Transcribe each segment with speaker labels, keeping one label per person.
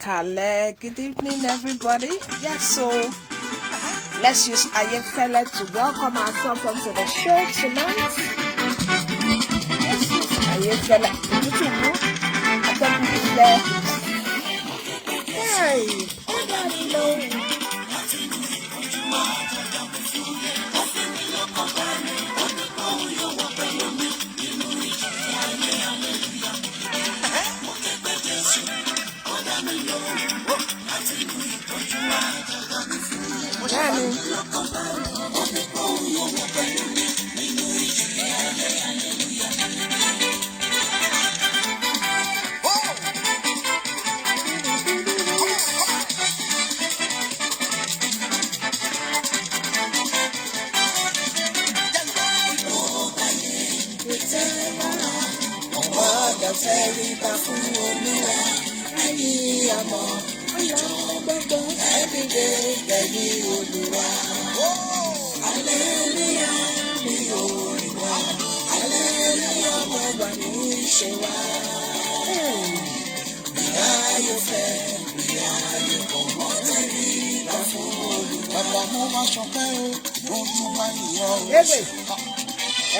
Speaker 1: Kale, good evening, everybody. Yes, so let's use Ayefele to welcome ourselves onto the show tonight. Let's use Ayefele. I think he's there. Hey, hello.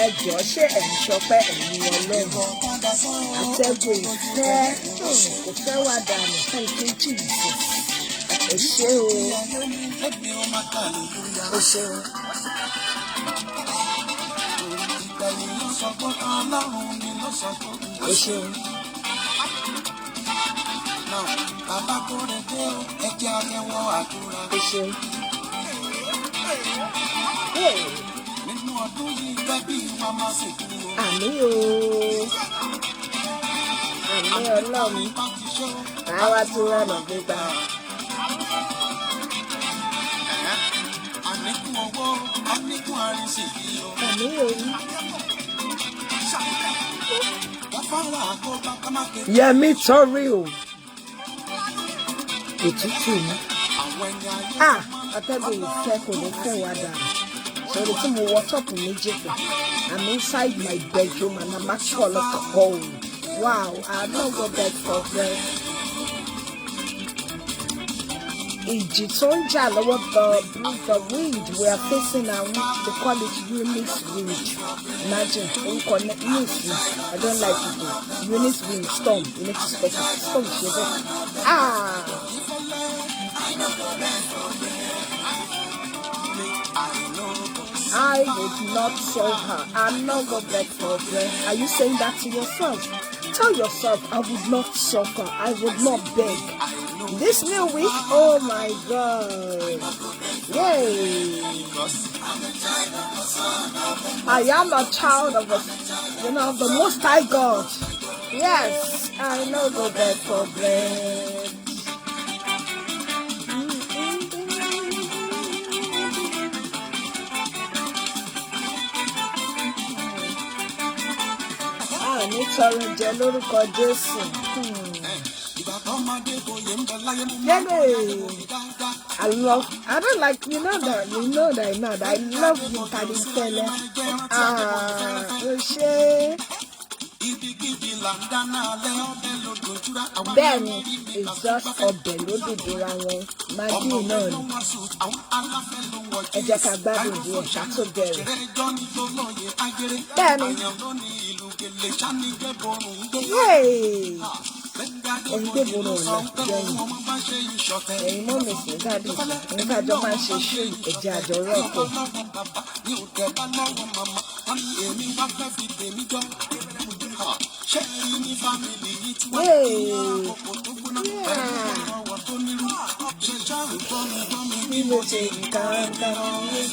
Speaker 1: Ẹjọ́ ṣé ẹ̀ ń ṣọpẹ́ ẹ̀yin Ọlọ́run àtẹ̀gùn ìfẹ́ kò fẹ́ wá dànù fún ìkejì ìsìn ẹ ṣé o ẹ ṣé o. Ẹ ṣé o. Ẹ ṣé o. Àmín o. Àmín Ọlọ́run. Àwa tó rànà gbégbá. Àmín o. Yẹmí torí o. Òtútù ni. Atẹ́gùn ìfẹ́ kò ní fẹ́ wá dànù. So the thing will wash up immediately. I'm inside my bedroom and I'm actually cold. Wow, I don't go back for bread. The wind we are facing now, they call it Eunice wind. Imagine, we connect Eunice. I don't like it though. Eunice wind, storm. You need to specify storm. I would not solve her. I'm not going back for bread. Are you saying that to yourself? Tell yourself, I would not suffer. I would not beg. This new week, oh my God. Yay. I am a child of the Most High God. Yes, I know go back for bread. Nítorí jẹ lórúkọ Jésù. I don't like, you know that I love you, Ayefele. Bẹ́ẹ̀ni, it's just ọbẹ̀ lódìdíra wọn. Maggi náà ni. Ẹ jẹ́ ká gbádùn díẹ̀ ká tó bẹ̀rẹ̀. Bẹ́ẹ̀ni. Yay! Ẹ̀yin gbé borun ọ̀la jẹ́yìn. Ẹ̀yin mọ́ mi sí dáàdì. Ẹ̀yin kájọ máa ń ṣe ṣú ẹ̀jẹ̀ àjọ rọ́ọ̀kọ̀. Bí mo ṣe ń kàńkà,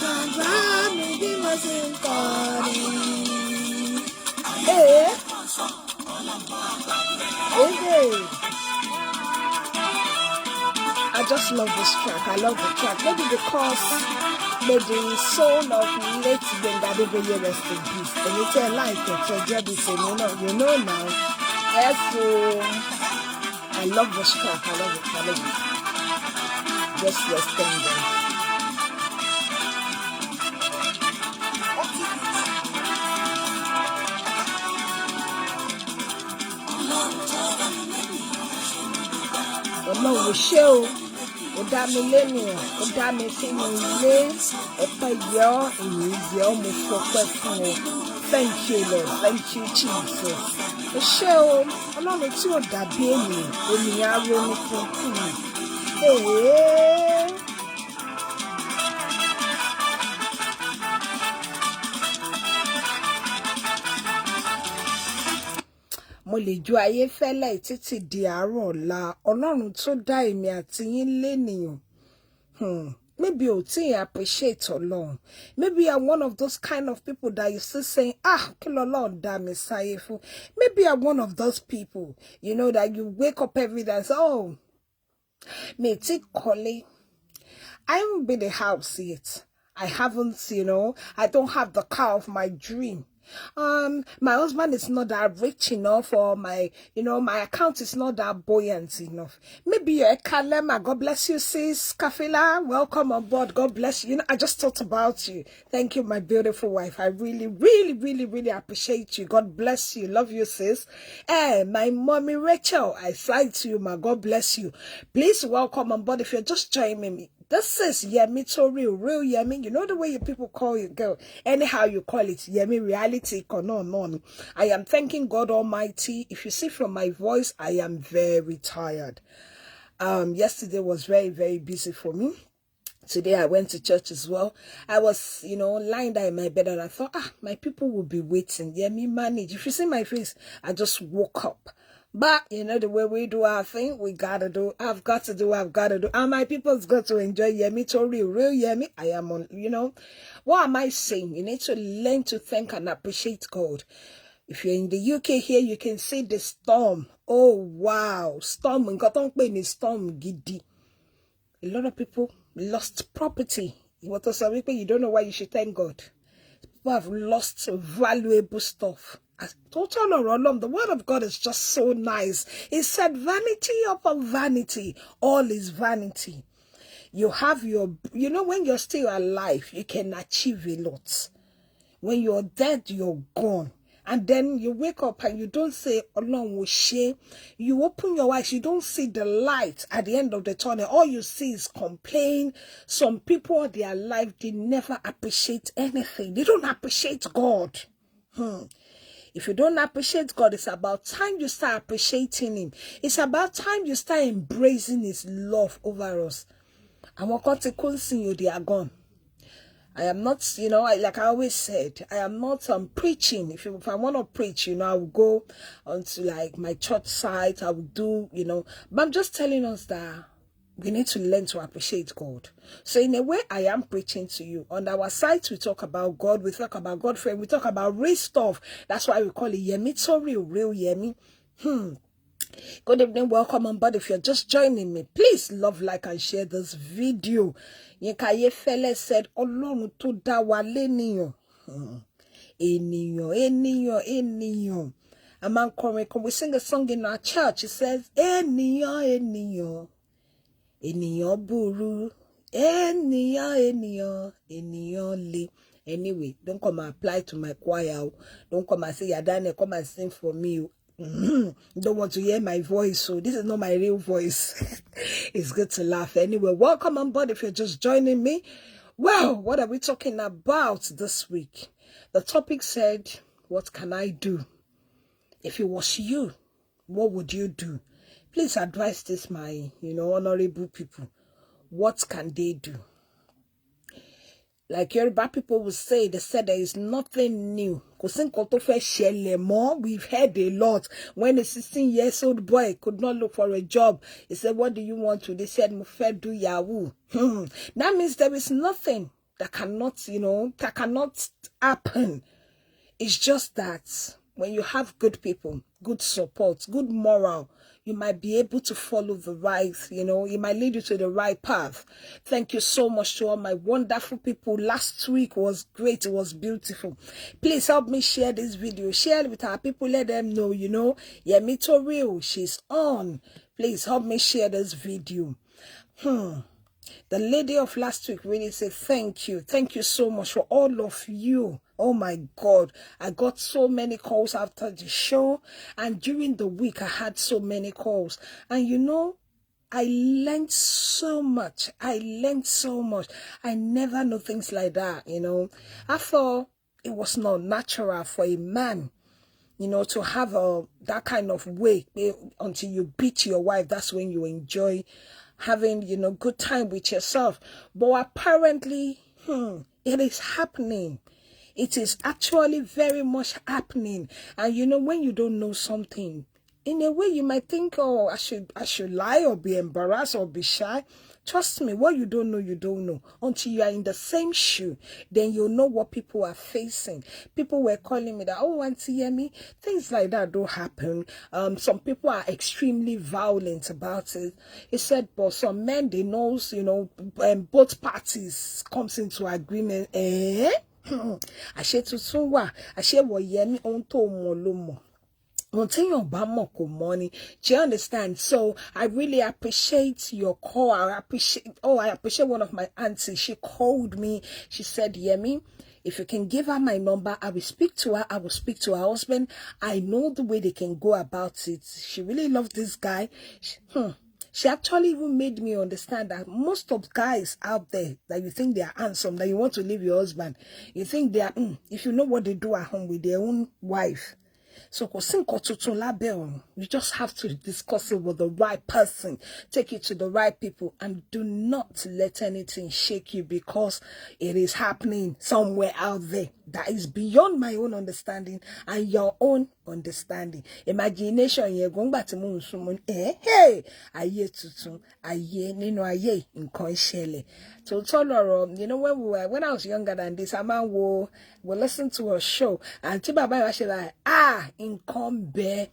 Speaker 1: bàbá mi bí mo ṣe ń kọrin. I just love this track. I love the track. Maybe because the soul of late Gbenga Adeboye rest in peace. And you tell like it, you know now. Yes, so I love this track. I love it. Just resting there. Ọlọ́run show. Odami lenu, Odami sinu ile, Opeyo, Iyo, Mufoko. Thank you, Lord. Thank you, Jesus. The show, along with you, Dabieni, Oniaro, Hey. Mo lè ju ayé fẹ́lẹ́ títí di àárọ̀ ọ̀la Ọlọ́run tó dá èmi àti yín lénìyàn. Maybe you think appreciate Ọlọ́run. Maybe I'm one of those kind of people that you still saying, kí l'Ọlọ́run dá mi sáyé fún. Maybe I'm one of those people, you know, that you wake up every day and say, oh, me ti kọ́lé. I haven't been in the house yet. I haven't, you know, I don't have the car of my dream. My husband is not that rich enough, or my account is not that buoyant enough. Maybe you're a Kalema. God bless you, sis. Kafila, welcome on board. God bless you. You know, I just thought about you. Thank you, my beautiful wife. I really, really, really, really appreciate you. God bless you. Love you, sis. My mommy Rachel, I fly to you, ma. God bless you. Please welcome on board if you're just joining me. This is Yemi Tori, real Yemi. You know the way you people call your girl. Anyhow you call it, Yemi reality. No. I am thanking God Almighty. If you see from my voice, I am very tired. Yesterday was very, very busy for me. Today I went to church as well. I was, lying there in my bed and I thought, my people will be waiting. Yemi manage. If you see my face, I just woke up. But, the way we do our thing, we gotta do. I've got to do. And my people's got to enjoy Yemi Tori, real Yemi. I am on, What am I saying? You need to learn to thank and appreciate God. If you're in the UK here, you can see the storm. Oh, wow. Storm. Storm giddy. A lot of people lost property. You don't know why you should thank God. People have lost valuable stuff. The word of God is just so nice. It said, vanity upon vanity, all is vanity. You have when you're still alive, you can achieve a lot. When you're dead, you're gone. And then you wake up and you don't say, Ọlọ́run ó ṣé. You open your eyes, you don't see the light at the end of the tunnel. All you see is complaint. Some people, their life, they never appreciate anything. They don't appreciate God. If you don't appreciate God, it's about time you start appreciating Him. It's about time you start embracing His love over us. And what they are gone. I am not, like I always said, I am not preaching. If I want to preach, I will go onto like my church site. I will do, but I'm just telling us that we need to learn to appreciate God. So in a way, I am preaching to you. On our site, we talk about God. We talk about God friend. We talk about real stuff. That's why we call it Yemi Tori, real Yemi. Good evening, welcome on board. If you're just joining me, please love, like, and share this video. Yinka Ayefele said, Ọlọ́run tó dá wa lénìyàn. Ènìyàn. A man coming, we sing a song in our church. It says, ènìyàn burú. Ènìyàn le. Anyway, don't come and apply to my choir. Don't come and say, Yadane, come and sing for me. Don't want to hear my voice, so this is not my real voice. It's good to laugh. Anyway, welcome on board if you're just joining me. Well, what are we talking about this week? The topic said, what can I do? If it was you, what would you do? Please advise this, my, honorable people. What can they do? Like Yoruba people will say, they said there is nothing new. We've heard a lot. When a 16-year-old boy could not look for a job, he said, what do you want to? They said, Mufe do Yahoo. That means there is nothing that cannot, that cannot happen. It's just that when you have good people, good support, good moral, you might be able to follow the right, it might lead you to the right path. Thank you so much to all my wonderful people. Last week was great. It was beautiful. Please help me share this video. Share it with our people. Let them know, Yemi Tori, she's on. Please help me share this video. The lady of last week really said, thank you. Thank you so much for all of you. Oh my God. I got so many calls after the show. And during the week, I had so many calls. And I learned so much. I learned so much. I never knew things like that, you know. I thought it was not natural for a man, you know, to have that kind of way until you beat your wife. That's when you enjoy having, you know, good time with yourself. But apparently, it is happening. It is actually very much happening. And you know, when you don't know something, in a way you might think, oh, I should lie or be embarrassed or be shy. Trust me, what you don't know, you don't know. Until you are in the same shoe, then you'll know what people are facing. People were calling me that, oh, Auntie Yemi, things like that don't happen. Some people are extremely violent about it. He said, but some men, they knows, you know, both parties comes into agreement. Àṣé tuntun wà, àṣé wọ̀ Yẹmí ohun tó mọ̀ ló mọ̀. Do you understand? So I really appreciate your call. I appreciate one of my aunties. She called me. She said, Yemi, if you can give her my number, I will speak to her. I will speak to her husband. I know the way they can go about it. She really loved this guy. She actually even made me understand that most of guys out there that you think they are handsome, that you want to leave your husband, you think they are, if you know what they do at home with their own wife. So you just have to discuss it with the right person, take it to the right people, and do not let anything shake you, because it is happening somewhere out there that is beyond my own understanding and your own understanding. Imagination ye gongba ti mo nsun aye tutun aye nínú ayé nǹkan ṣẹlẹ̀. So toloro, you know, when I was younger than this, a man will listen to a show and ti baba wa ṣe like nǹkan be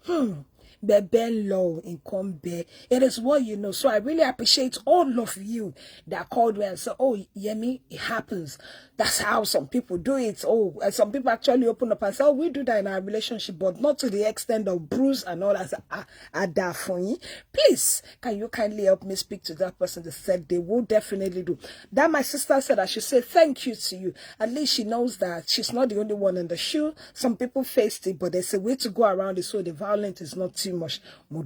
Speaker 1: Bebe low in combe. It is what you know. So I really appreciate all of you that called me and said, oh, Yemi, it happens. That's how some people do it. Oh, and some people actually open up and say, oh, we do that in our relationship, but not to the extent of bruise and all that. Please, can you kindly help me speak to that person that said they will definitely do that? My sister said I should say thank you to you. At least she knows that she's not the only one in the shoe. Some people faced it, but there's a way to go around it so the violence is not too much. Now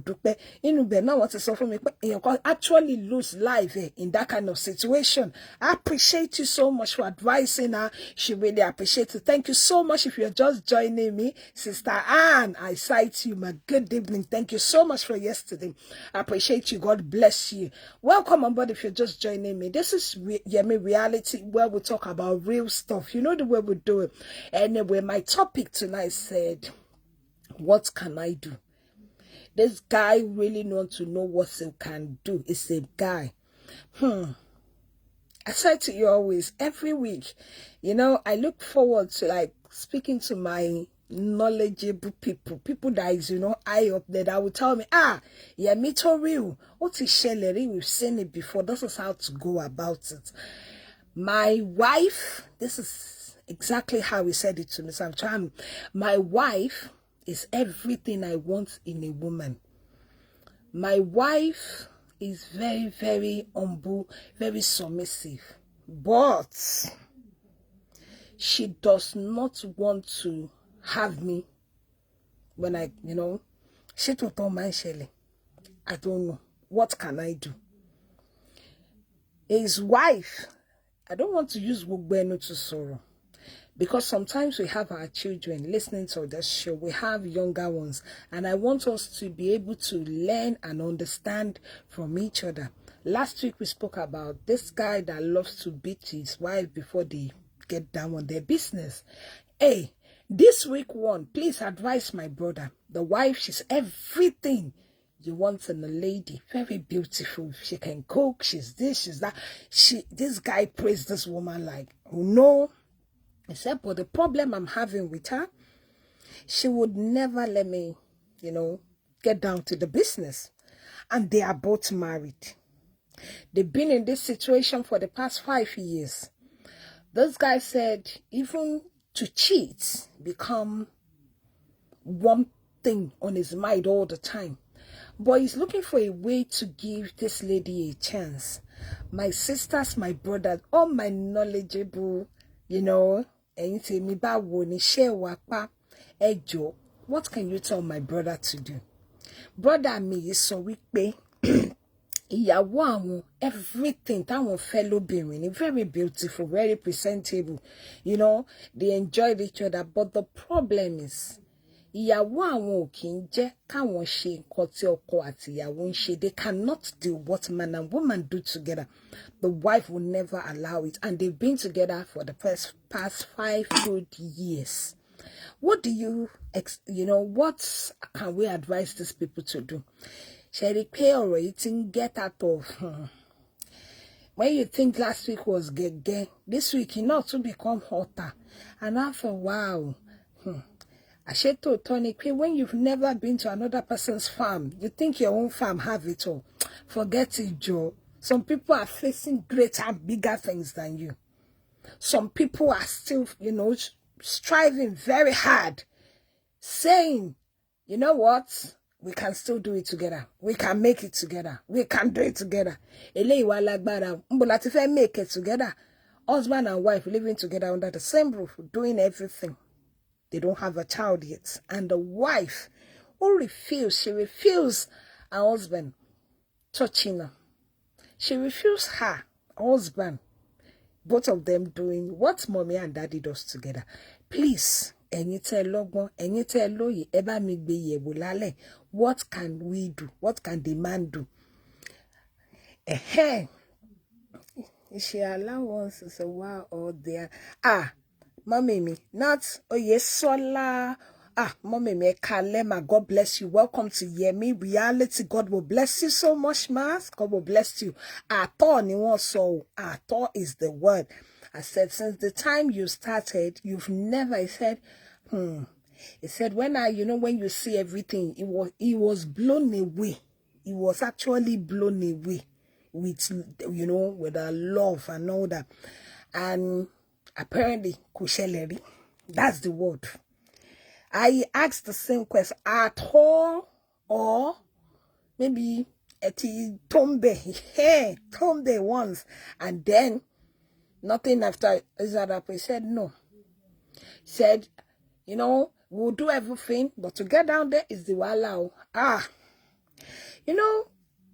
Speaker 1: what is for me? You can actually lose life in that kind of situation. I appreciate you so much for advising her. She really appreciates it. Thank you so much. If you're just joining me, Sister Anne, I cite you. My good evening. Thank you so much for yesterday. I appreciate you. God bless you. Welcome on board if you're just joining me. This is Yemi Reality, where we talk about real stuff. You know the way we do it. Anyway, my topic tonight said, what can I do? This guy really wants to know what he can do. It's a guy. I said to you always, every week, you know, I look forward to like speaking to my knowledgeable people that is, you know, high up there, that will tell me, yeah, me too real. What is Shelly? We've seen it before. This is how to go about it. My wife, this is exactly how he said it to me. So I'm trying. My wife is everything I want in a woman. My wife is very, very humble, very submissive, but she does not want to have me when I, you know, she told my Shelly, I don't know, what can I do? His wife, I don't want to use Wugbenu to sorrow, because sometimes we have our children listening to this show. We have younger ones. And I want us to be able to learn and understand from each other. Last week we spoke about this guy that loves to beat his wife before they get down on their business. Hey, this week one, please advise my brother. The wife, she's everything you want in a lady. Very beautiful. She can cook. She's this, she's that. This guy praised this woman like, oh no. Except for the problem I'm having with her, she would never let me, you know, get down to the business. And they are both married. They've been in this situation for the past 5 years. This guy said even to cheat become one thing on his mind all the time. But he's looking for a way to give this lady a chance. My sisters, my brothers, all my knowledgeable, you know, what can you tell my brother to do? Brother me is so weak. ìyàwó àwọn everything táwọn fẹ́ lóbìnrin ni very beautiful, very presentable, you know, they enjoyed each other, but the problem is ìyàwó àwọn ò kì í jẹ́ káwọn ṣe nǹkan tí ọkọ àti ìyàwó ń ṣe. They cannot do what man and woman do together. The wife will never allow it, and they've been together for the past 5 good years. What do you know, what can we advise these people to do? Sherry pay or eating get out of when you think last week was gege, this week you know to become hotter. And after wow, Asheto Tony, when you've never been to another person's farm, you think your own farm have it all. Forget it, Joe. Some people are facing greater and bigger things than you. Some people are still, you know, striving very hard, saying, you know what? We can still do it together. We can make it together. We can do it together. Make it together. Husband and wife living together under the same roof, doing everything. They don't have a child yet. And the wife who she refused her husband touching her. She refused her husband. Both of them doing what mommy and daddy does together. Please, what can we do? What can the man do? She allow us to say wow or there. Mommy me, not yes, sola. Mommy me, Kalema, God bless you. Welcome to Yemi Reality. God will bless you so much, Mas. God will bless you. Ato ni won so. Ato is the word. I said, since the time you started, you've never said, It said, when when you see everything, it was blown away. It was actually blown away with, with a love and all that. And apparently, kusheleri, that's the word. I asked the same question at all, or maybe tombe once, and then nothing after. He said no. He said, we'll do everything, but to get down there is the walao.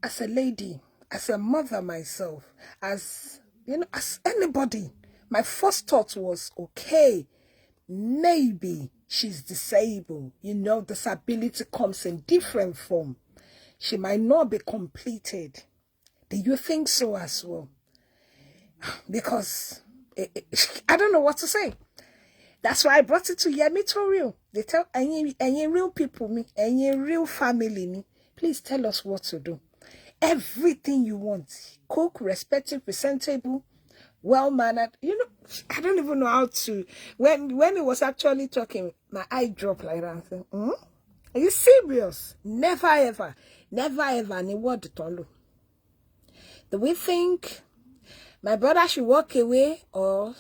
Speaker 1: As a lady, as a mother myself, as anybody, my first thought was, okay, maybe she's disabled. Disability comes in different form. She might not be completed. Do you think so as well? Because I don't know what to say. That's why I brought it to Yemi Toriel. They tell any real people, any real family, please tell us what to do. Everything you want. Cook, respectful, presentable, well-mannered. I don't even know how to. When he was actually talking, my eye dropped like that. I said, Are you serious? Never ever. Never ever. Ni word tolu. Do we think my brother should walk away or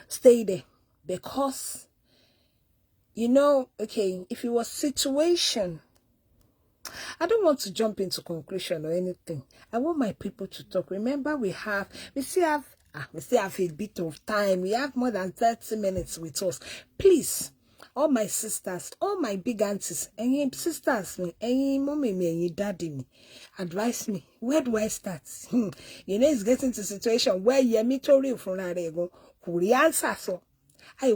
Speaker 1: stay there? Because, okay, if it was situation, I don't want to jump into conclusion or anything. I want my people to talk. Remember, we still have a bit of time. We have more than 30 minutes with us. Please, all my sisters, all my big aunties, any sisters, any mommy, any daddy, me, advise me. Where do I start? It's getting to a situation where Yemi Toriel from Narego, who the answer so. I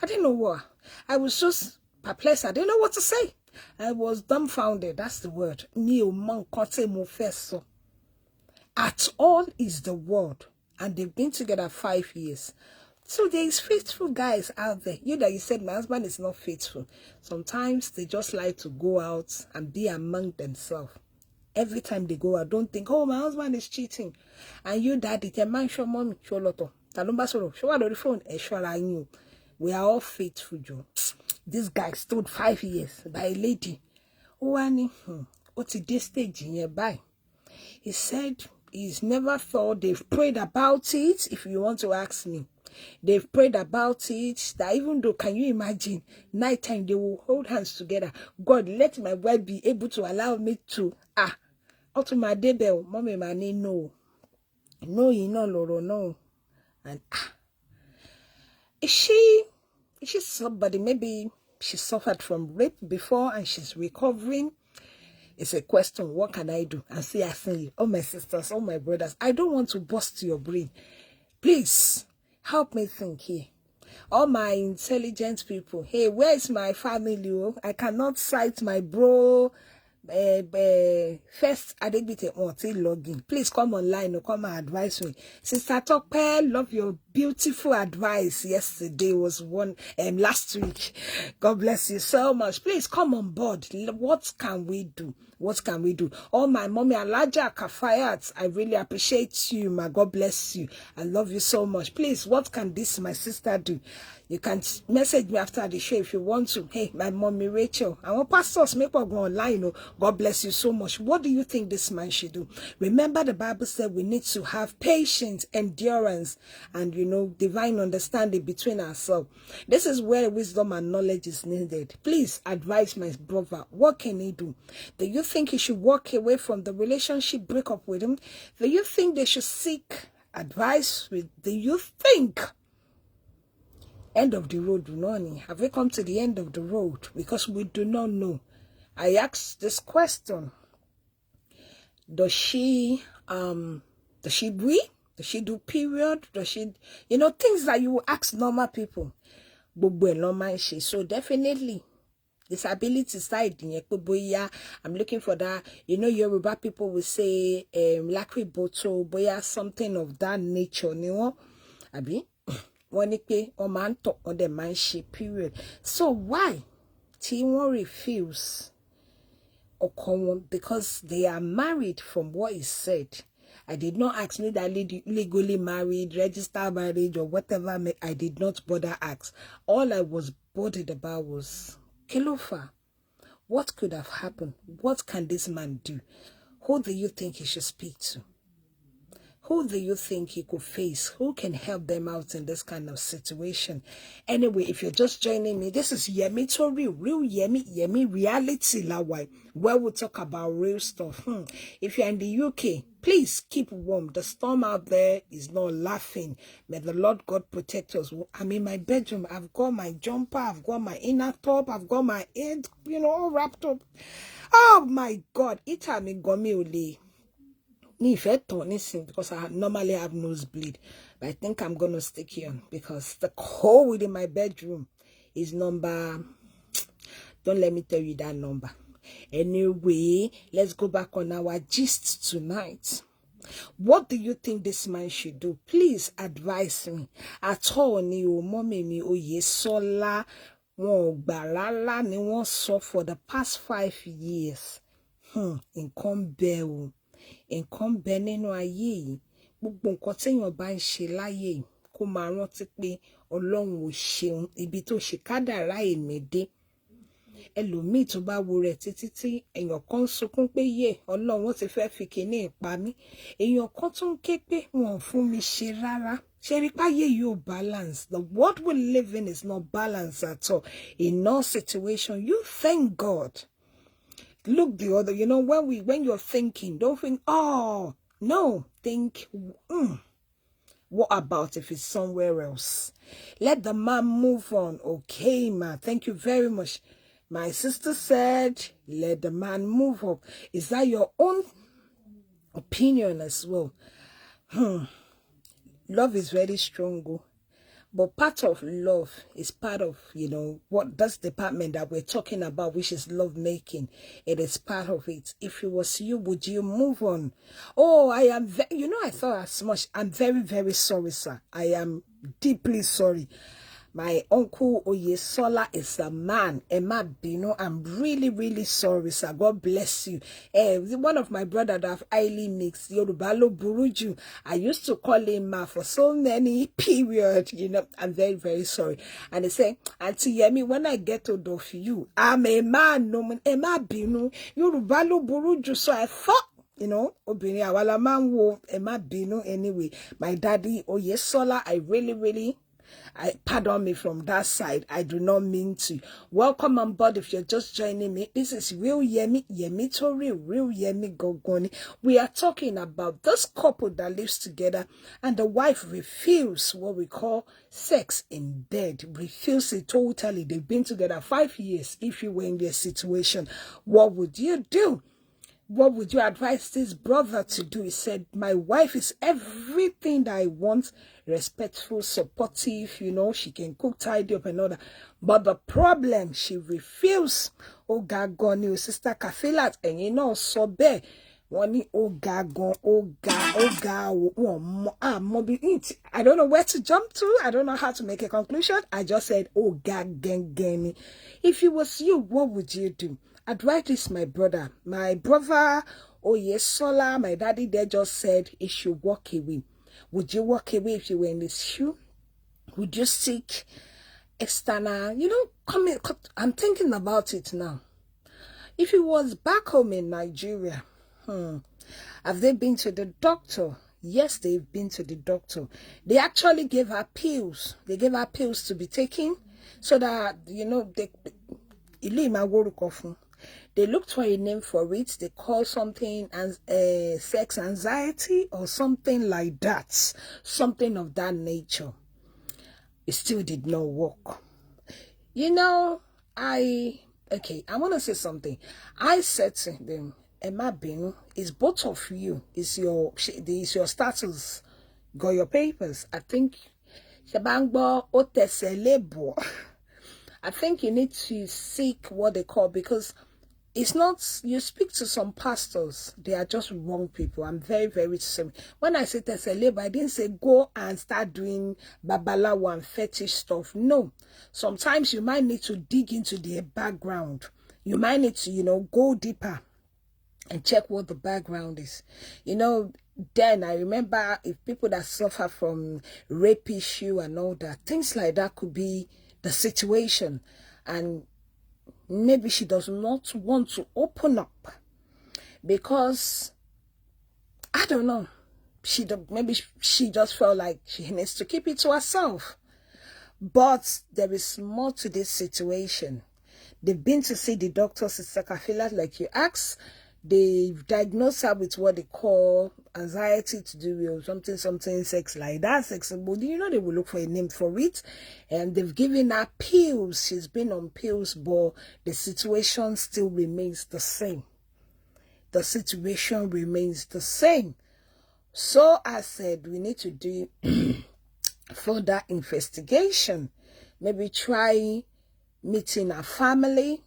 Speaker 1: didn't know what. I was just perplexed. I didn't know what to say. I was dumbfounded. That's the word. At all is the word. And they've been together 5 years. So there is faithful guys out there. You said my husband is not faithful. Sometimes they just like to go out and be among themselves. Every time they go out, don't think, oh, my husband is cheating. And you, daddy, the man, show mommy, show lotto. Show on the phone, I knew. We are all faithful, Joe. This guy stood 5 years by a lady. What's this stage in your by? He said he's never thought. They've prayed about it. If you want to ask me, they've prayed about it. That even though, can you imagine, nighttime they will hold hands together. God, let my wife be able to allow me to to my debut, mommy, money, no, Loro, no, and is she somebody? Maybe she suffered from rape before and she's recovering. It's a question. What can I do? And see, I say, oh, my sisters, oh, my brothers, I don't want to bust your brain. Please help me think here. All my intelligent people, hey, where is my family? Oh, I cannot cite my bro. First, Adegbite login. Please come online or come and advise me. Sister Tope, love your beautiful advice. Yesterday was one last week. God bless you so much. Please come on board. What can we do? What can we do? Oh, my mommy Alaja Kafayat, I really appreciate you. My God bless you. I love you so much. Please, what can this my sister do? You can message me after the show if you want to. Hey, my mommy Rachel. I want pastors make go online. Oh, God bless you so much. What do you think this man should do? Remember, the Bible said we need to have patience, endurance, and divine understanding between ourselves. This is where wisdom and knowledge is needed. Please advise my brother. What can he do? Do you think he should walk away from the relationship, break up with him? Do you think they should seek advice with? Do you think? End of the road, Runoni. Have we come to the end of the road? Because we do not know. I asked this question. Does she breathe? Does she do period? Does she, things that you ask normal people. So definitely, disability side, I'm looking for that. Yoruba people will say, lakri boto, boya, something of that nature, Abi? On man talk on the man she period. So why T1 refuse or come? Because they are married from what is said. I did not ask me that legally married, registered marriage or whatever. I did not bother ask. All I was bothered about was Kilofa. What could have happened? What can this man do? Who do you think he should speak to? Who do you think he could face? Who can help them out in this kind of situation? Anyway, if you're just joining me, this is Yemi Tori, real Yemi reality lawai, where we talk about real stuff. If you're in the UK, please keep warm. The storm out there is not laughing. May the Lord God protect us. I'm in my bedroom. I've got my jumper. I've got my inner top. I've got my head, all wrapped up. Oh my God. Itami gomi ole. Because I normally have nosebleed, but I think I'm gonna stick here because the cold in my bedroom is number. Don't let me tell you that number. Anyway, let's go back on our gist tonight. What do you think this man should do? Please advise me. Attorney o mommy mi Oyesola won gbalala ni won so for the past 5 years. Nǹkan bẹ o. Nǹkan bẹ nínú ayé yìí. Gbogbo nǹkan téèyàn bá ń ṣe láyé yìí kó máa rántí pé Ọlọ́run ò ṣeun ibi tó ṣe kádàrá èmi dé. Ẹlòmíì tó bá wo rẹ̀ títí tí èèyàn kan sunkún pé yé Ọlọ́run ti fẹ́ fi kíní pa mí. Èèyàn kan tún ké pé wọn ò fún mi ṣe rárá. Ṣé rí páyé yóò balance. The world we live in is not balanced at all. In all situations, you thank God. Look the other, when you're thinking, don't think, oh, no, think, what about if it's somewhere else? Let the man move on. Okay, man. Thank you very much. My sister said, let the man move up. Is that your own opinion as well? Love is very strong. But part of love is part of, what this department that we're talking about, which is love making. It is part of it. If it was you, would you move on? Oh, I am, I thought as much. I'm very, very sorry, sir. I am deeply sorry. My uncle Oyesola is a man. Emma Bino, I'm really, really sorry, sir. God bless you. One of my brother that I've highly mixed, Yorubalo Buruju. I used to call him Ma for so many periods, I'm very, very sorry. And he said, Auntie Yemi, when I get hold of you, I'm a man, no, Emma Bino, Yorubalo Buruju. So I thought, Obini Awala man wo Emma Bino anyway. My daddy Oyesola, I really, pardon me from that side. I do not mean to. Welcome on board if you're just joining me. This is Real Yemi Tori, Real Yemi Gogoni. We are talking about this couple that lives together and the wife refuses what we call sex in bed. Refuse it totally. They've been together 5 years. If you were in their situation, what would you do? What would you advise this brother to do? He said, my wife is everything that I want, respectful, supportive, you know, she can cook, tidy up and all that. But the problem, she refused. Oh, God, gone, Sister Kafilat, and you know, so bad. Oh, God, gone, oh, God, I don't know where to jump to. I don't know how to make a conclusion. I just said, oh, God, gang. If it was you, what would you do? Advise this, my brother. My brother, Oyesola, my daddy there just said he should walk away. Would you walk away if you were in his shoe? Would you seek external, you know, I'm thinking about it now. If he was back home in Nigeria, have they been to the doctor? Yes, they've been to the doctor. They actually gave her pills. They gave her pills to be taken so that, you know, they looked for a name for it. They call something sex anxiety or something like that. Something of that nature. It still did not work. You know, I want to say something. I said to them, Emma Binu, it's both of you. It's your status. Got your papers. I think I think you need to seek what they call, because it's not, you speak to some pastors, they are just wrong people. I'm very, very sorry. When I say teselebo, I didn't say go and start doing babalawo and fetish stuff. No. Sometimes you might need to dig into their background. You might need to, you know, go deeper and check what the background is. You know, then I remember if people that suffer from rape issue and all that, things like that could be the situation. And maybe she does not want to open up because, I don't know, maybe she just felt like she needs to keep it to herself. But there is more to this situation. They've been to see the doctor, Sister Kafilat, like you asked. They've diagnosed her with what they call anxiety to do with something sex like that. Sex, but you know, they will look for a name for it. And they've given her pills. She's been on pills, but the situation still remains the same. The situation remains the same. So I said, we need to do further investigation. Maybe try meeting her family.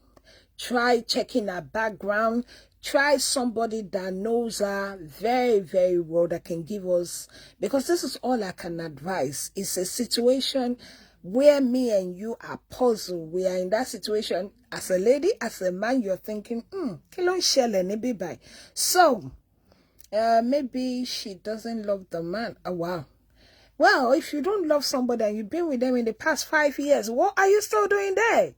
Speaker 1: Try checking her background. Try somebody that knows her very, very well, that can give us, because this is all I can advise. It's a situation where me and you are puzzled. We are in that situation. As a lady, as a man, you're thinking, so maybe she doesn't love the man. Oh, wow. Well, if you don't love somebody and you've been with them in the past 5 years, what are you still doing there?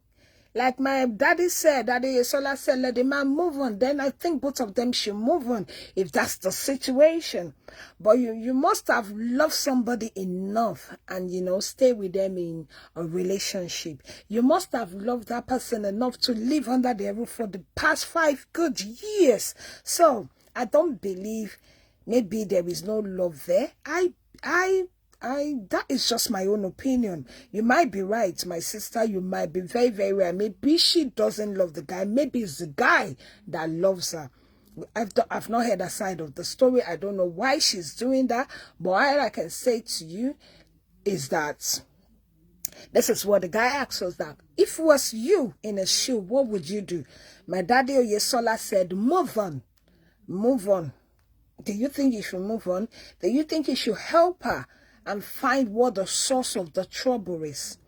Speaker 1: Like my daddy said, Daddy Sola said, let the man move on. Then I think both of them should move on if that's the situation. But you must have loved somebody enough and, you know, stay with them in a relationship. You must have loved that person enough to live under their roof for the past 5 good years. So I don't believe maybe there is no love there. That is just my own opinion. You might be right, my sister. You might be very, very right. Maybe she doesn't love the guy. Maybe it's the guy that loves her. I've not heard her side of the story. I don't know why she's doing that. But all I can say to you is that this is what the guy asked us, that if it was you in a shoe, what would you do? My daddy Oyesola said, move on. Move on. Do you think you should move on? Do you think you should help her and find what the source of the trouble is?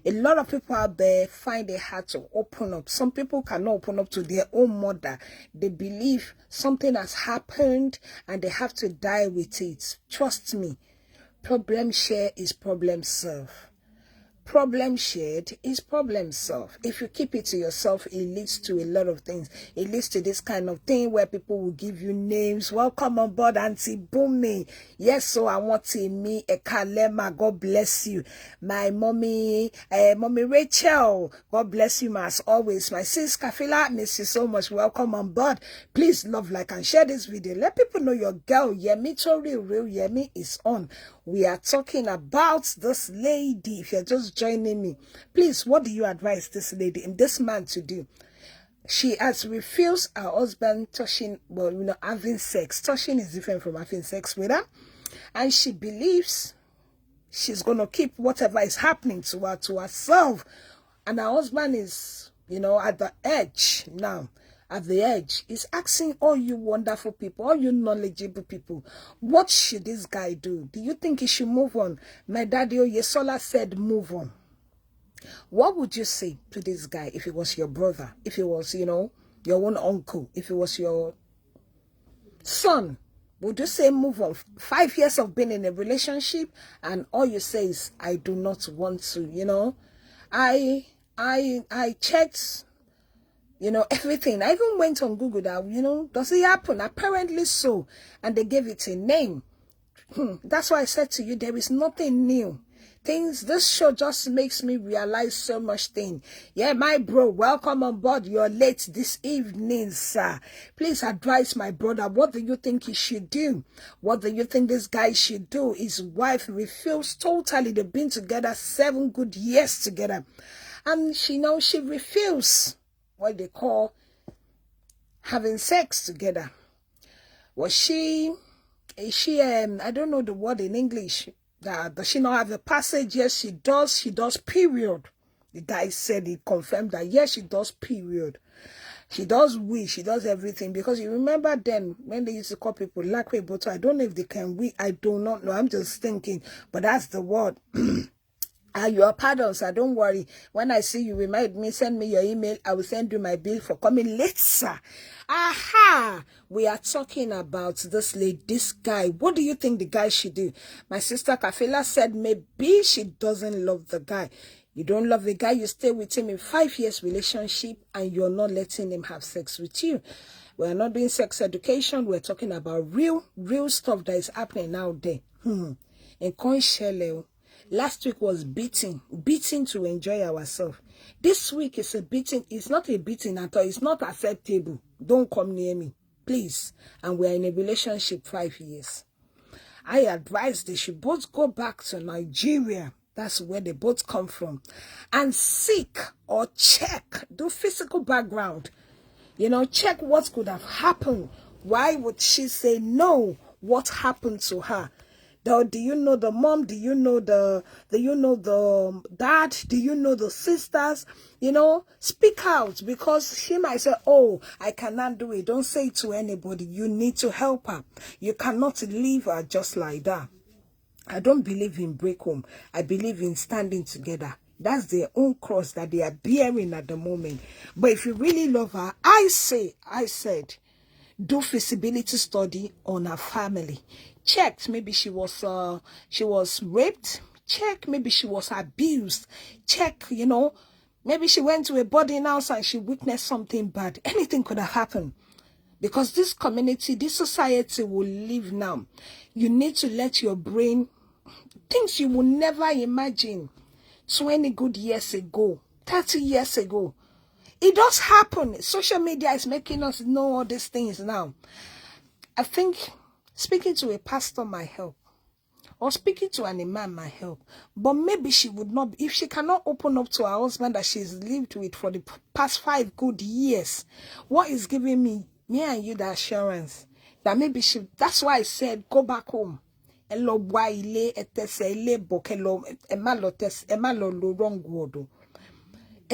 Speaker 1: A lot of people out there find it hard to open up. Some people cannot open up to their own mother. They believe something has happened and they have to die with it. Trust me, problem share is problem solved. Problem shared is problem solved. If you keep it to yourself, it leads to a lot of things. It leads to this kind of thing where people will give you names. Welcome on board, Auntie Bumi. Yes, so I want to me Ekalema. God bless you. My mommy, Mommy Rachel. God bless you, as always. My sis Kafila, miss you so much. Welcome on board. Please love, like, and share this video. Let people know your girl Yemi Tori Real Yemi is on. We are talking about this lady. If you're just joining me, please, what do you advise this lady and this man to do? She has refused her husband touching, well, having sex. Touching is different from having sex with her. And she believes she's going to keep whatever is happening to her to herself. And her husband is, at the edge now. At the edge, he's asking all you wonderful people, all you knowledgeable people, what should this guy do? Do you think he should move on? My daddy Oyesola said move on. What would you say to this guy if it was your brother, if it was, your own uncle, if it was your son? Would you say move on? 5 years of being in a relationship and all you say is, I do not want to, I checked, everything. I even went on Google that, does it happen? Apparently so. And they gave it a name. That's why I said to you, there is nothing new. This show just makes me realize so much thing. Yeah, my bro, welcome on board. You're late this evening, sir. Please advise my brother. What do you think he should do? What do you think this guy should do? His wife refused totally. They've been together 7 good years together. And she refused what they call having sex together. Was she, I don't know the word in English. Does she not have the passage? Yes, she does. She does, period. The guy said, he confirmed that, yes, she does, period. She does wish, she does everything. Because you remember then, when they used to call people lakwe boto, I don't know if they can we. I do not know. I'm just thinking. But that's the word. Your pardon, sir. Don't worry. When I see you, remind me, send me your email. I will send you my bill for coming late, sir. Aha! We are talking about this lady, this guy. What do you think the guy should do? My sister Kafila said maybe she doesn't love the guy. You don't love the guy, you stay with him in 5 years relationship and you're not letting him have sex with you. We're not doing sex education. We're talking about real stuff that is happening out there. In Konshele. Last week was beating to enjoy ourselves. This week is a beating. It's not a beating at all. It's not acceptable. Don't come near me, please. And we're in a relationship 5 years. I advise they should both go back to Nigeria. That's where they both come from. And seek or check, do physical background. Check what could have happened. Why would she say no? What happened to her? Do you know the mom? Do you know the dad? Do you know the sisters? Speak out, because she might say, oh, I cannot do it. Don't say it to anybody. You need to help her. You cannot leave her just like that. I don't believe in break home. I believe in standing together. That's their own cross that they are bearing at the moment. But if you really love her, I said, do feasibility study on her family. Checked, maybe she was raped. Check, maybe she was abused. Check, maybe she went to a boarding house and she witnessed something bad. Anything could have happened. Because this community, this society will live now. You need to let your brain, things you will never imagine 20 good years ago, 30 years ago. It does happen. Social media is making us know all these things now. I think speaking to a pastor might help. Or speaking to an imam might help. But maybe she would not, if she cannot open up to her husband that she's lived with for the past 5 good years, what is giving me and you the assurance that maybe she, that's why I said, go back home. A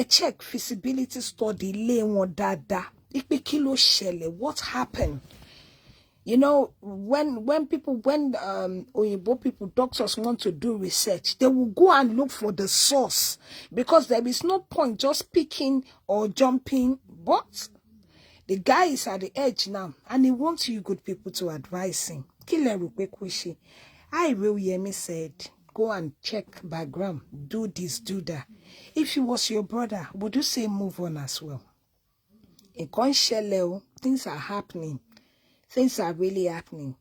Speaker 1: check feasibility study, what happened? When Oyibo people, doctors want to do research, they will go and look for the source, because there is no point just picking or jumping. But the guy is at the edge now, and he wants you good people to advise him. I will Yemi said, go and check background, do this, do that. If he was your brother, would you say move on as well? In Konshele, things are happening. Things are really happening.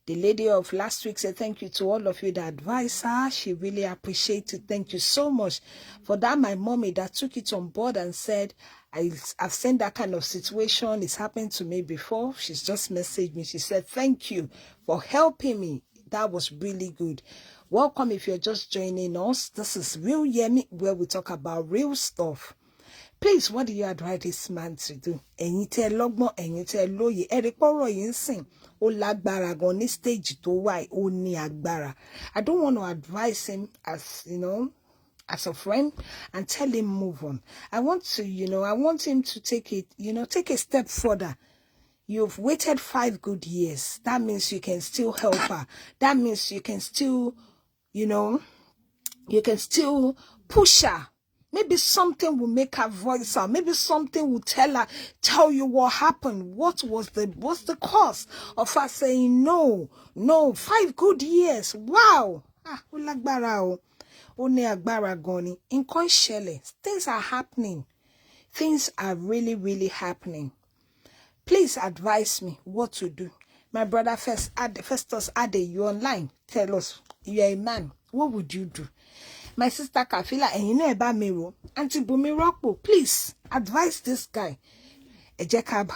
Speaker 1: The lady of last week said thank you to all of you that advised her. She really appreciates it. Thank you so much for that. My mommy that took it on board and said, I've seen that kind of situation. It's happened to me before. She's just messaged me. She said, thank you for helping me. That was really good. Welcome if you're just joining us. This is Real Yemi, where we talk about real stuff. Please, what do you advise this man to do? Ẹ̀yin tẹ́ lọ́gbọ́n, ẹ̀yin tẹ́ lóye. Ẹ rí pọ́rọ̀ yìí ń sìn. Ó lágbára gan ní stage tó wà, ó ní agbára. I don't want to advise him as, as a friend and tell him move on. I want to, I want him to take it, take a step further. You've waited 5 good years. That means you can still help her. That means you can still, you can still push her. Maybe something will make her voice out. Maybe something will tell you what happened. What's the cause of her saying no? 5 good years. Wow. Ó lágbára o. Ó ní agbára gan ni. Nǹkan ṣẹlẹ̀. Things are happening. Things are really, really happening. Please advise me what to do. My brother Festus Ade, you online. Tell us, you're a man. What would you do? My sister Kafila, and you know about Miro. Auntie Bumiropo, please advise this guy. Ejekab,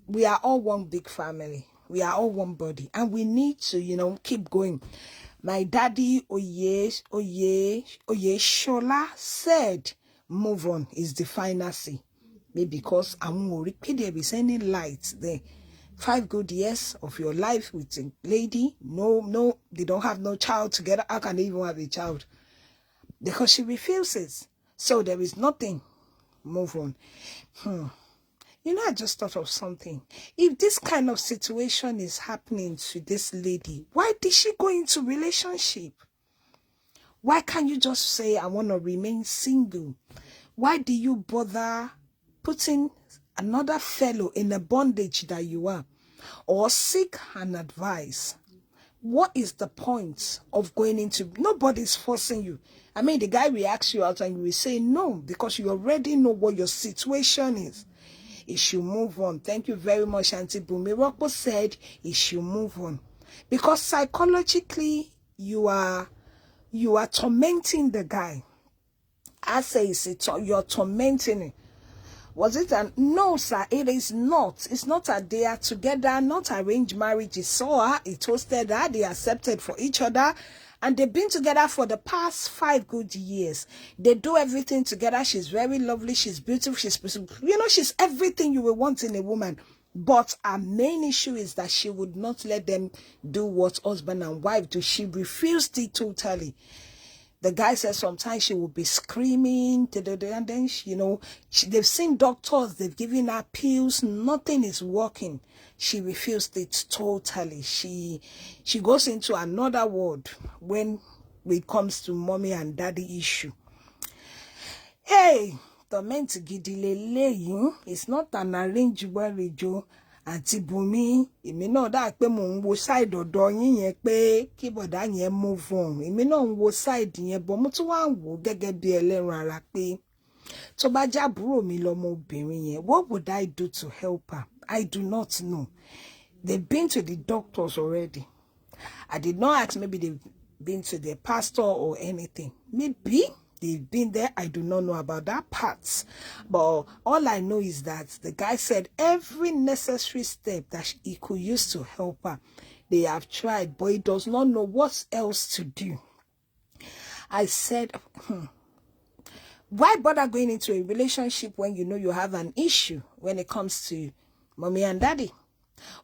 Speaker 1: we are all one big family. We are all one body. And we need to, keep going. My daddy, Oye Shola said, move on is the final say. Maybe because I'm worried there is any light there. 5 good years of your life with a lady. No, they don't have no child together. How can they even have a child? Because she refuses. So there is nothing. Move on. I just thought of something. If this kind of situation is happening to this lady, why did she go into relationship? Why can't you just say, I want to remain single? Why do you bother putting another fellow in the bondage that you are? Or seek an advice? What is the point of going into... Nobody's forcing you. I mean, the guy will ask you out and you will say no, because you already know what your situation is. It should move on. Thank you very much, Auntie Bumiropo said it should move on. Because psychologically, you are tormenting the guy. I say you're tormenting him. Was it no, sir, it is not. It's not a they are together, not arranged marriage. He saw her, he toasted her, they accepted for each other, and they've been together for the past 5 good years. They do everything together. She's very lovely, she's beautiful, she's she's everything you would want in a woman. But our main issue is that she would not let them do what husband and wife do. She refused it totally. The guy says sometimes she will be screaming, and then, they've seen doctors, they've given her pills, nothing is working. She refused it totally. She goes into another world when it comes to mommy and daddy issue. Hey, torment gidilele, it's not an arranged marriage. Auntie Bumi, èmi náà dá pé mò ń wo side ọ̀dọ̀ yín yẹn pé kí bọ̀dá yẹn move on. Èmi náà ń wo side yẹn, but mo tún wá ń wò gẹ́gẹ́ bí ẹlẹ́ran ara pé tó bá jábúrò mi lọ́mọbìnrin yẹn, what would I do to help her? I do not know. They've been to the doctors already. I did not ask, maybe they've been to their pastor or anything. Maybe they've been there. I do not know about that part. But all I know is that the guy said every necessary step that he could use to help her, they have tried, but he does not know what else to do. I said, why bother going into a relationship when you know you have an issue when it comes to mommy and daddy?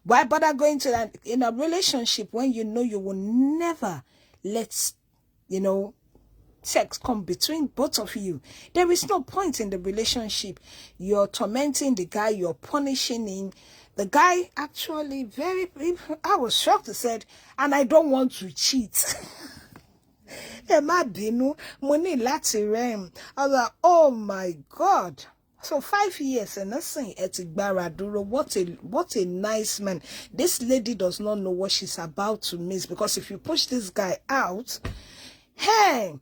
Speaker 1: Why bother going to in a relationship when you know you will never let, sex come between both of you? There is no point in the relationship. You're tormenting the guy, you're punishing him. The guy actually I was shocked. He said, and I don't want to cheat. I was like, oh my God. So 5 years and nothing. What a nice man. This lady does not know what she's about to miss, because if you push this guy out, hey,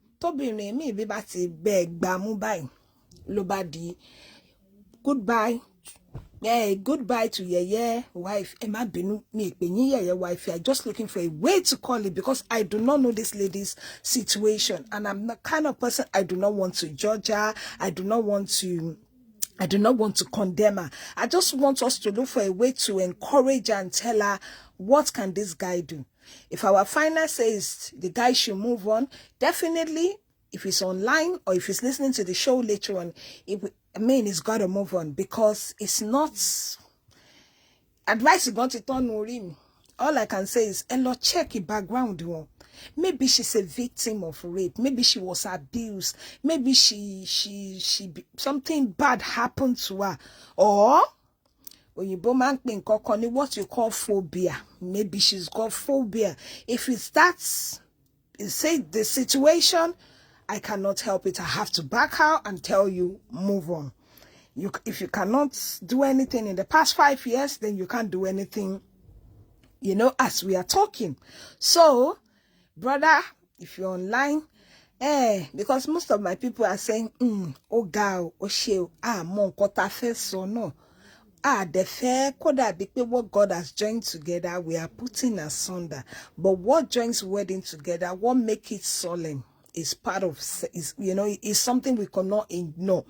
Speaker 1: goodbye. Yeah, goodbye to your wife. Wife. I'm just looking for a way to call it, because I do not know this lady's situation, and I'm the kind of person, I do not want to judge her. I do not want to condemn her. I just want us to look for a way to encourage her and tell her, what can this guy do? If our final says the guy should move on, definitely if he's online or if he's listening to the show later on, he's got to move on, because it's not advice is going to turn him. All I can say is, check the background. Maybe she's a victim of rape. Maybe she was abused. Maybe she something bad happened to her. Or what you call phobia. Maybe she's got phobia. If it's say the situation, I cannot help it. I have to back out and tell you, move on. If you cannot do anything in the past 5 years, then you can't do anything, as we are talking. So, brother, if you're online, because most of my people are saying, oh God, oh sheo, mon kota first or no. The fair could be what God has joined together, we are putting asunder. But what joins wedding together, what make it solemn, is part of, is something we cannot ignore.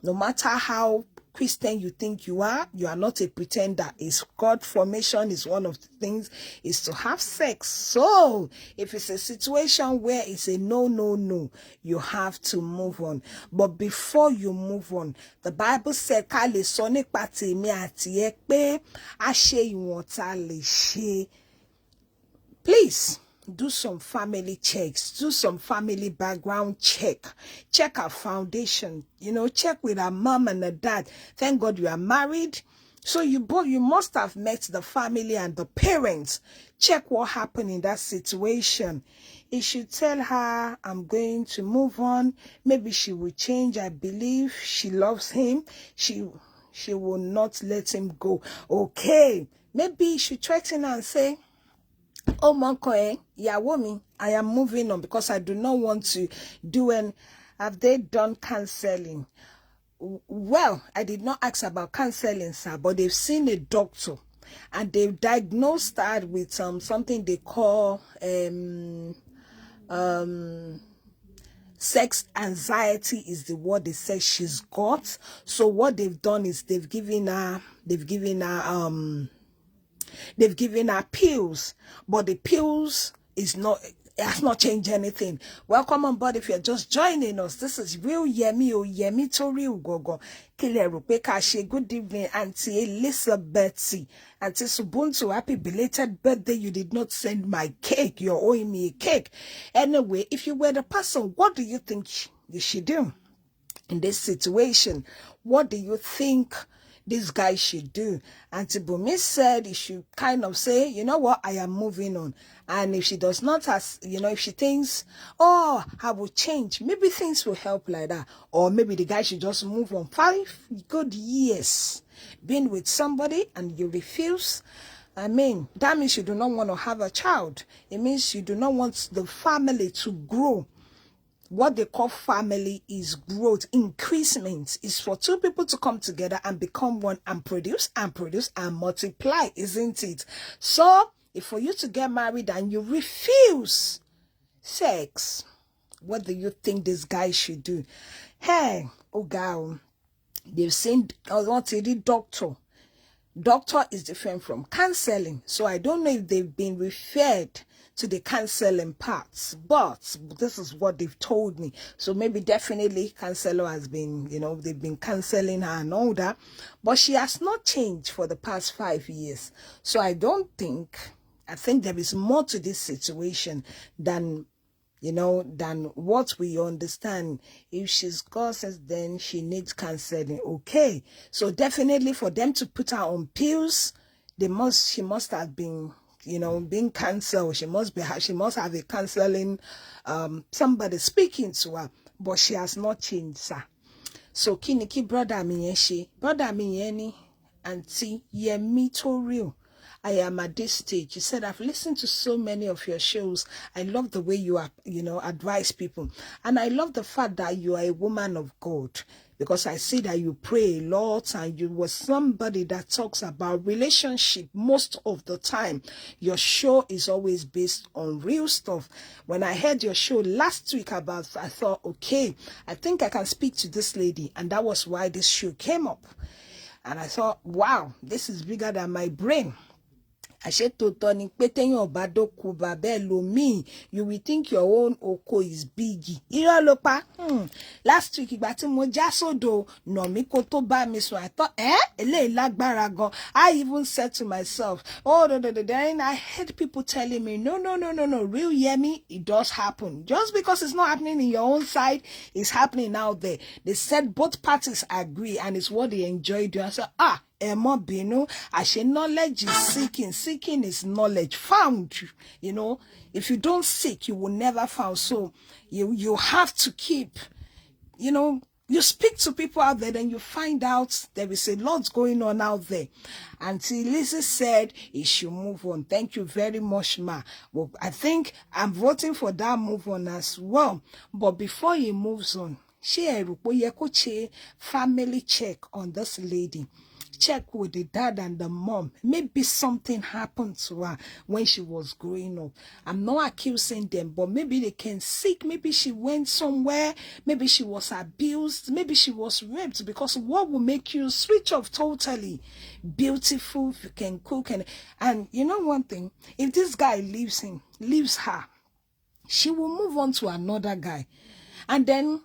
Speaker 1: No matter how Christian you think you are not a pretender. It's God formation is one of the things is to have sex. So if it's a situation where it's a no, you have to move on. But before you move on, the Bible said, please do some family checks, do some family background check our foundation, check with our mom and the dad. Thank God you are married, so you must have met the family and the parents. Check what happened in that situation. It should tell her, I'm going to move on. Maybe she will change. I believe she loves him. She will not let him go. Okay, maybe she threaten her and say, oh, Monko, Yawomi, I am moving on because I do not want to do an. Have they done counseling? Well, I did not ask about counseling, sir, but they've seen a doctor and they've diagnosed her with something they call sex anxiety is the word they say she's got. So what they've done is they've given her pills, but the pills has not changed anything. Welcome on board if you're just joining us. This is Real Yemi to Real Gogo. Good evening, Auntie Elizabeth. Auntie Subuntu, happy belated birthday. You did not send my cake. You're owing me a cake. Anyway, if you were the person, what do you think you should do in this situation? What do you think this guy should do? Auntie Bumi said he should kind of say, you know what, I am moving on. And if she does not, if she thinks, oh, I will change, maybe things will help like that. Or maybe the guy should just move on. 5 good years being with somebody and you refuse. That means you do not want to have a child. It means you do not want the family to grow. What they call family is growth, increasement. Is for two people to come together and become one and produce and multiply, isn't it? So, if for you to get married and you refuse sex, what do you think this guy should do? Hey, oh God, they've seen doctor. Doctor is different from counseling. So I don't know if they've been referred to the counseling parts, but this is what they've told me. So maybe definitely counselor has been, they've been counseling her and all that, but she has not changed for the past 5 years. So I think there is more to this situation than what we understand. If she's cautious, then she needs counseling. Okay. So definitely for them to put her on pills, she must have been, being counseled. She must have a counseling, somebody speaking to her, but she has not changed, sir. So kiniki brother miyeni, Auntie Yemi to Real. I am at this stage. You said, I've listened to so many of your shows. I love the way you are, advise people. And I love the fact that you are a woman of God, because I see that you pray a lot and you were somebody that talks about relationship most of the time. Your show is always based on real stuff. When I heard your show last week I thought, okay, I think I can speak to this lady. And that was why this show came up. And I thought, wow, this is bigger than my brain. àṣé tòótọ́ ni pé téèyàn bá dóko bàbá ẹ̀ lómìn, you will think your own oko is big. Irọ́ ló pa. Last week ìgbà tí mo já sódò nà mí kó tó bá mi sùn, I thought eléyìí lágbára gan. I even said to myself, then I heard people telling me, no, real Yemi, it does happen. Just because it's not happening in your own side, it's happening out there. They said both parties agree and it's what they enjoy doing. I said, Emo Bino, Ashe knowledge is seeking. Seeking is knowledge found. You know, if you don't seek, you will never find. So you have to keep, you know, you speak to people out there, then you find out there is a lot going on out there. Auntie Lizzie said he should move on. Thank you very much, ma. Well, I think I'm voting for that move on as well. But before he moves on, share family check on this lady. Check with the dad and the mom. Maybe something happened to her when she was growing up. I'm not accusing them, but maybe they can seek. Maybe she went somewhere. Maybe she was abused. Maybe she was raped. Because what will make you switch off totally? Beautiful, you can cook. And you know one thing? If this guy leaves her, she will move on to another guy. And then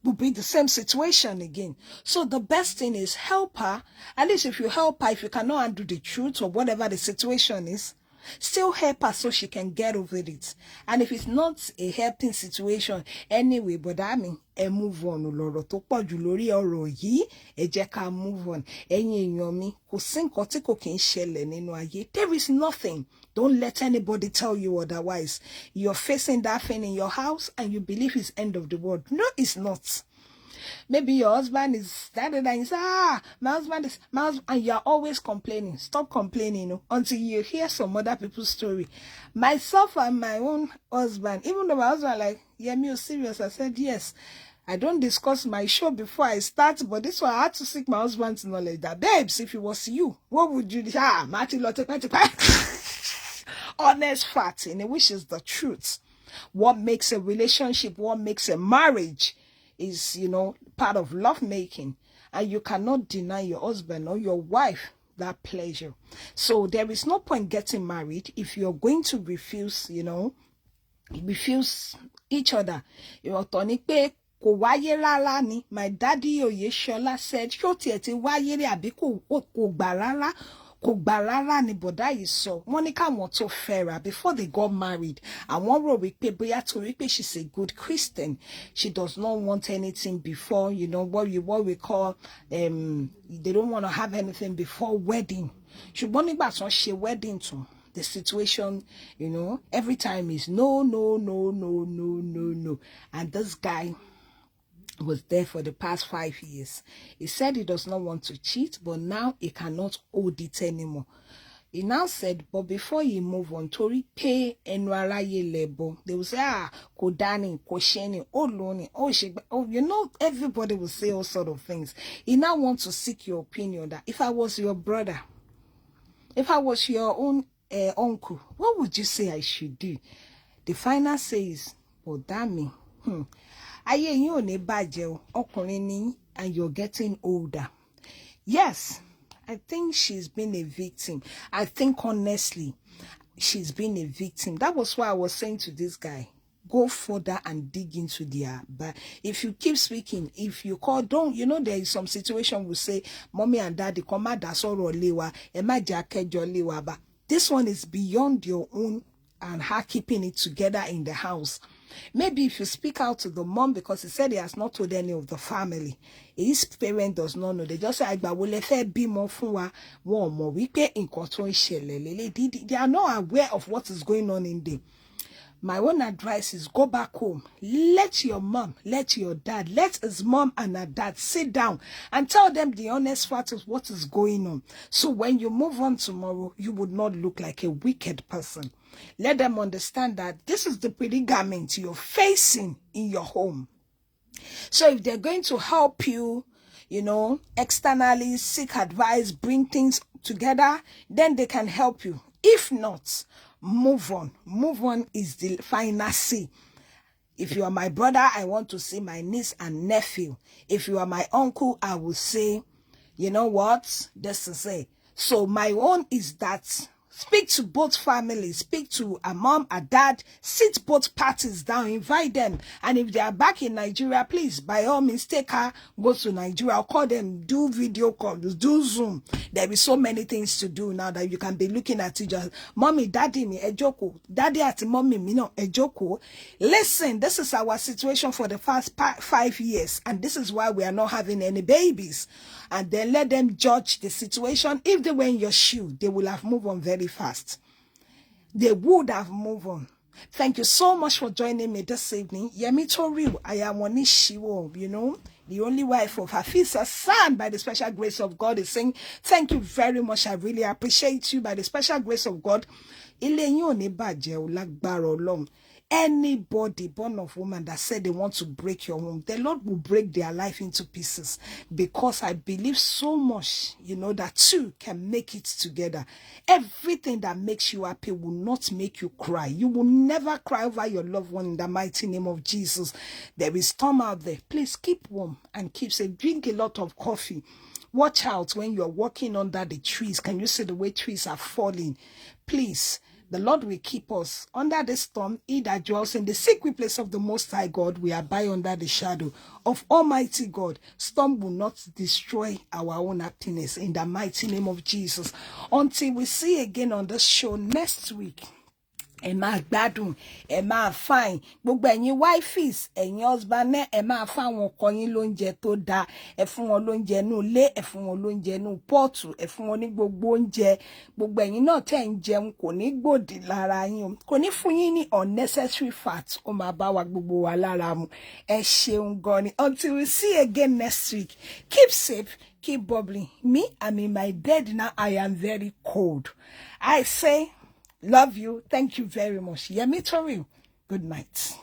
Speaker 1: will be the same situation again. So the best thing is help her. At least if you help her, if you cannot undo the truth or whatever the situation is, still help her so she can get over it. And if it's not a helping situation anyway, but I mean, move on. Lọ́rọ̀ tó pọ̀ jù lórí ọ̀rọ̀ yìí, ẹ jẹ́ ká move on. Ẹ̀yin èèyàn mi, kò sí nǹkan tí kò kí ń ṣẹlẹ̀ nínú ayé. There is nothing. Don't let anybody tell you otherwise. You're facing that thing in your house and you believe it's end of the world. No, it's not. Maybe your husband is standing there and you say, my husband, and you're always complaining. Stop complaining, until you hear some other people's story. Myself and my own husband, even though my husband like, yeah, me serious, I said, yes. I don't discuss my show before I start, but this one I had to seek my husband's knowledge. That, babes, if it was you, what would you do? Honest fact, which is the truth. What makes a relationship, what makes a marriage is, part of love making. And you cannot deny your husband or your wife that pleasure. So there is no point getting married if you're going to refuse, refuse each other. My daddy Oyeshola said, kò gbà rárá ni bọ̀dá yìí sọ. Wọ́n ní káwọn tó fẹ́ra before they got married. Àwọn rò wípé bóyá torí pé she's a good Christian, she does not want anything before, what we call, they don't want to have anything before wedding. Ṣùgbọ́n nígbà tí wọ́n ṣe wedding tún, the situation, every time is no. And this guy was there for the past 5 years. He said he does not want to cheat, but now he cannot hold it anymore. He now said, but before he move on, Tori pay enwaraye lebo. They will say, kodani, kosheni, oloni, everybody will say all sort of things. He now wants to seek your opinion that if I was your brother, if I was your own uncle, what would you say I should do? The final says, Odami, Aye you ne bàjẹ́ ọkùnrin ni and you're getting older. Yes, I think she's been a victim. I think honestly, she's been a victim. That was why I was saying to this guy, go further and dig into their. But if you keep speaking, if you call, there is some situation we say, mommy and daddy, come out that's all lewa, lewa. But this one is beyond your own and her keeping it together in the house. Maybe if you speak out to the mom, because he said he has not told any of the family, his parent does not know. They just say, they are not aware of what is going on in there. My own advice is go back home. Let your mom, let your dad, let his mom and her dad sit down and tell them the honest fact of what is going on. So when you move on tomorrow, you would not look like a wicked person. Let them understand that this is the predicament you're facing in your home. So if they're going to help you, externally seek advice, bring things together, then they can help you. If not, move on. Move on is the final say. If you are my brother, I want to see my niece and nephew. If you are my uncle, I will say, you know what? This is it. So my own is that Speak to both families, speak to a mom, a dad, sit both parties down, invite them. And if they are back in Nigeria, please, by all means, take her, go to Nigeria, I'll call them, do video calls, do Zoom. There is so many things to do now that you can be looking at each other. Mommy, daddy, me, ejoko. Daddy at mommy, me, no, ejoko. Listen, this is our situation for the past 5 years. And this is why we are not having any babies. And then let them judge the situation. If they were in your shoe, they will have moved on very fast. They would have moved on. Thank you so much for joining me this evening. Yemi Toriu, I am Onishiwo, you know, the only wife of Hafiza's son, by the special grace of God, is saying, thank you very much. I really appreciate you. By the special grace of God, Ile yin o ni baje o lagbara Olorun. Anybody born of woman that said they want to break your home, the Lord will break their life into pieces, because I believe so much, you know, that two can make it together. Everything that makes you happy will not make you cry. You will never cry over your loved one in the mighty name of Jesus. There is storm out there. Please keep warm and keep safe. Drink a lot of coffee. Watch out when you're walking under the trees. Can you see the way trees are falling? Please. The Lord will keep us under the storm. He that dwells in the secret place of the Most High God, we abide under the shadow of Almighty God. Storm will not destroy our own happiness in the mighty name of Jesus. Until we see again on this show next week. Ẹ máa gbádùn, ẹ máa fine. Gbogbo ẹ̀yin wifes, ẹ̀yin husband náà, ẹ máa fáwọn ọkọ yín lóúnjẹ tó dáa. Ẹ fún wọn lóúnjẹ nú ilé, ẹ fún wọn lóúnjẹ nú pọ́ọ̀tù, ẹ fún wọn ní gbogbo oúnjẹ. Gbogbo ẹ̀yin náà tẹ́ ń jẹun kò ní gbòdì lára yín. Kò ní fún yín ní unnecessary fat. Ó máa bá wa gbogbo wa lára mu. Ẹ ṣeun gan ni. Until we see again next week. Keep safe, keep bubbling. Me, I'm in my bed now. I am very cold. I say, love you. Thank you very much. Yemi Toriu. Good night.